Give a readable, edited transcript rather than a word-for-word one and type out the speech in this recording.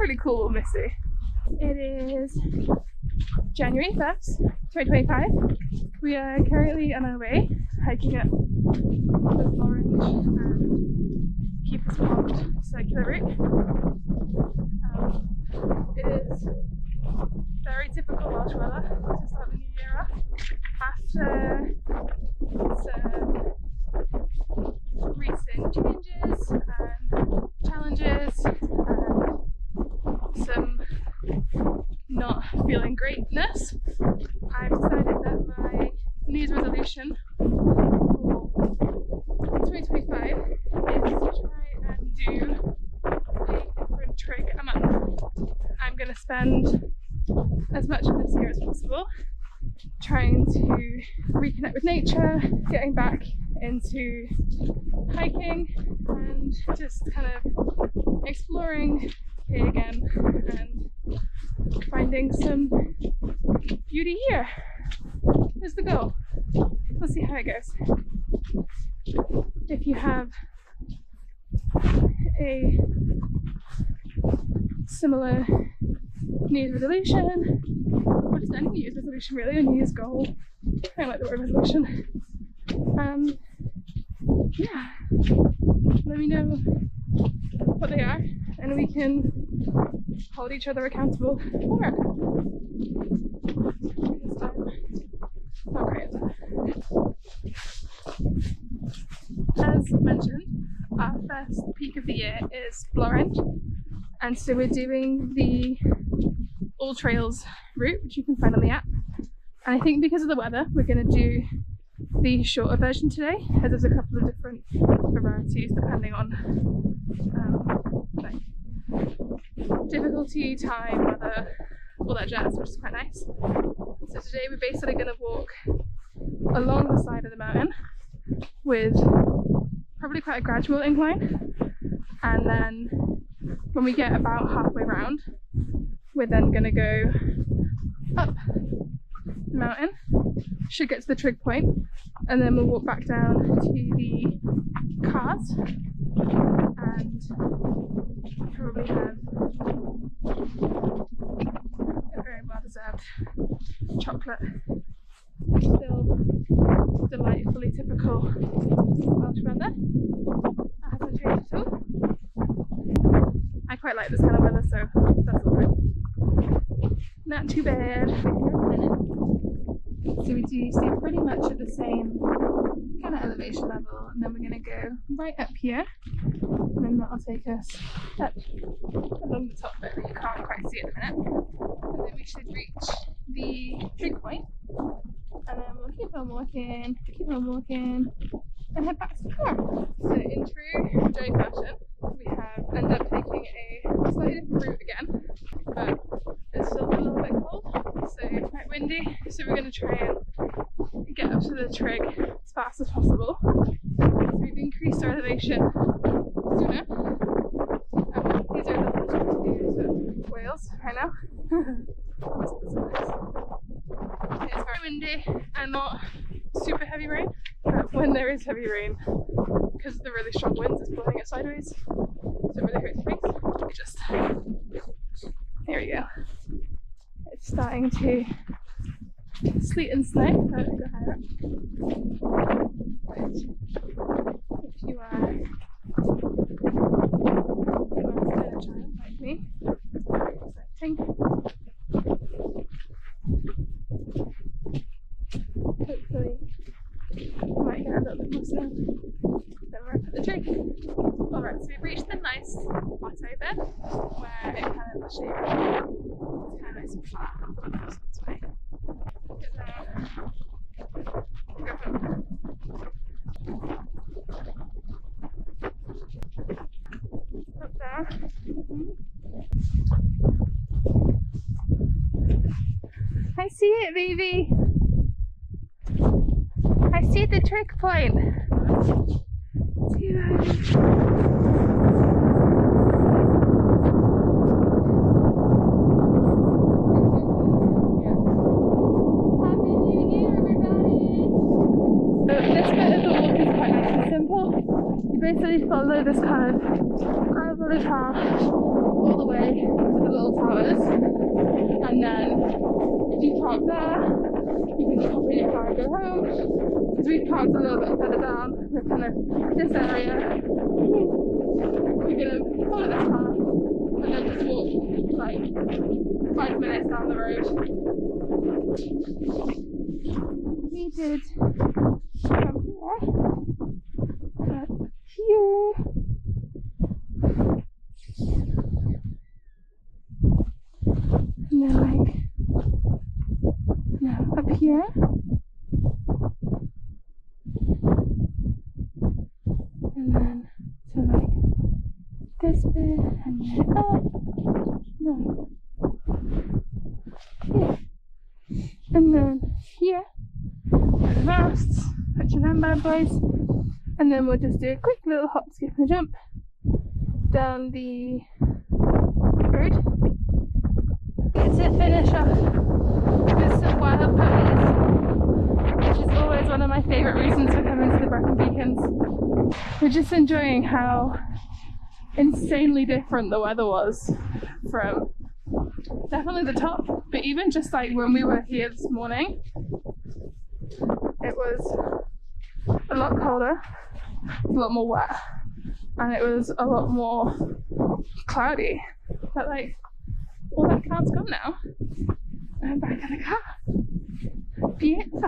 really cool little misty. It is January 1st, 2025. We are currently on our way hiking up the Blorenge and Keeper's Pond circular route. It is very typical Welsh weather to start the new year off. After some recent changes and challenges and some not feeling greatness, I've decided that my New Year's resolution for 2025 is to try and do a different trig a month. I'm going to spend as much of this year as possible trying to reconnect with nature, getting back into hiking and just kind of exploring here again and finding some beauty here is the goal. We'll see how it goes. If you have a similar New Year's resolution, or just any New Year's resolution really, or New Year's goal, I don't like the word resolution, yeah, let me know what they are and we can hold each other accountable for it. Because I'm not great at that. As mentioned, our first peak of the year is Blorenge, and so we're doing the All Trails route, which you can find on the app. And I think because of the weather, we're going to do the shorter version today, as there's a couple of different varieties depending on like difficulty, time, weather, all that jazz, which is quite nice. So today we're basically going to walk along the side of the mountain with probably quite a gradual incline, and then when we get about halfway round, we're then going to go up the mountain, should get to the trig point, and then we'll walk back down to the cars and probably have a very well deserved chocolate. Still delightfully typical Welsh weather. That hasn't changed at all. I quite like this kind of weather, so that's all right. Not too bad. So we do stay pretty much at the same kind of elevation level, and then we're going to go right up here, and then that'll take us up along the top bit that you can't quite see at the minute, and then we should reach the trig point, and then we'll keep on walking, and head back to the car. So in true Joe fashion, we have ended up taking a slightly different route again, but it's still a little bit cold, so quite windy, so we're going to try and get up to the trig as fast as possible. So we've increased our elevation sooner. These are the little views of Wales right now. It's very windy and not super heavy rain, but when there is heavy rain, because of the really strong winds, it's blowing it sideways, so it really hurts your face. There we go. It's starting to sleet and snow, so go higher up. But if you are a child like me, it's very exciting. Hopefully I might get a little bit more snow. Then we're up at the trig. Alright, so we've reached the nice plateau bit where it kind of the shape is kind of nice and flat. So it's fine. Get down. Go up. Up there. I see it, baby. I see the trig point. See that? You basically follow this kind of gravelly path all the way to the little towers, and then if you park there, you can just hop in your car and go home. Because we parked a little bit further down, we're kind of this area. We're gonna follow this path and then just walk like 5 minutes down the road. We did from here up here. And then like now up here. And then to like this bit and then up. No. Here. And then here. The masts, which are them bad boys. And then we'll just do a quick little hop, skip and jump down the road. Get to finish off with some wild ponies, which is always one of my favourite reasons for coming to the Brecon Beacons. We're just enjoying how insanely different the weather was from definitely the top, but even just like when we were here this morning, it was a lot colder, a lot more wet, and it was a lot more cloudy. But like, all that cloud's gone now, and I'm back in the car. Beautiful.